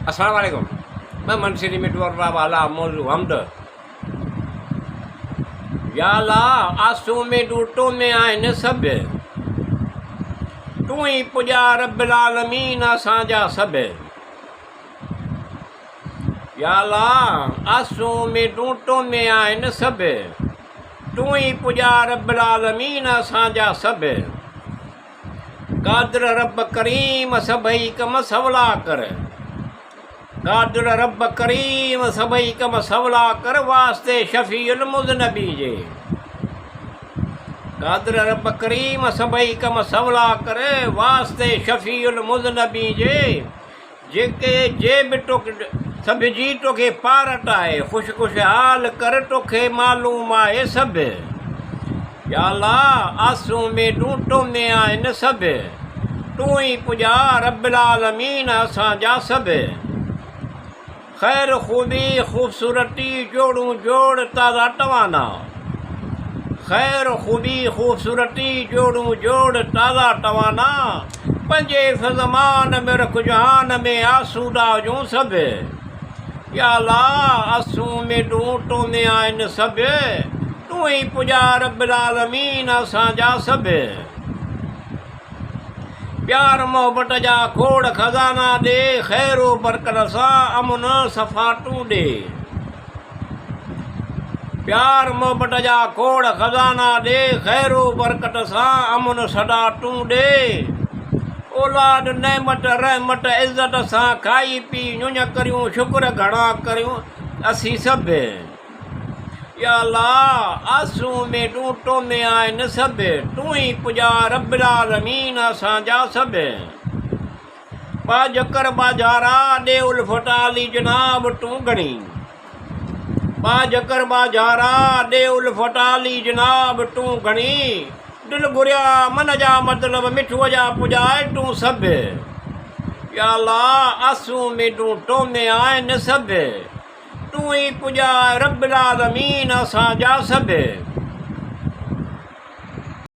अस्सलाम वालेकुम। मैं मनसरी मिटवर वाला मौजू हमद याला आसू में डूटो में आइन सब तू ही पुजा रब्बिल आलमीन असांजा सब याला आसू में डूटो में आइन सब तू ही पुजा रब्बिल आलमीन असांजा सब कादिर रब करीम सभई कम सवला कर कादिर रब करीम सभई कम सवला कर वास्ते शफीउल मुज़नबी जे कादिर रब करीम सभई कम सवला कर वास्ते शफीउल मुज़नबी जे जेके जेब टोक सब जी तोखे पार टाए खुश खुशहाल कर तोखे मालूम आहे सब या अल्लाह आसूं में डूटो में आइन सब तू ही पुजा रब्बिल आलमीन असांजा सब खैर खूबी खूबसूरती जोड़ू जोड़ ताज़ा टवाना खैर खूबी खूबसूरती जोड़ू जोड़ ताज़ा टवाना पंजे फ़ज़मान में रख जहान में आसूदा जूं सब या अल्लाह आसूं में डूटो में आइन सब तू ही पुजा रब्बिल आलमीन असांजा सब प्यार मोहब्बत जा खोड़ खजाना दे खैरो बरकत सां अमुन सफ़ाटू दे प्यार मोहब्बत जा खोड़ खजाना दे खैरो बरकत सां अमुन सॾाटू दे औलाद नेमत रहमत इज़त सां खाई पी नुञ करियूं शुक्र घणा करियूं असी सब या अल्लाह आसूं में डूटो में आइन सब तू ही पुजा रब्बिल आलमीन असांजा सब बाजकर बाजारा दे उल्फटाली जनाब तू घणी बाजकर बाजारा दे उल्फटाली जनाब तू घणी दिल घुरिया मन जा मतलब मिठूअ जा पुजाए तू सब या अल्लाह आसूं में डूटो में आइन सब तू ही पुजा रब्बिल आलमीन असांजा सब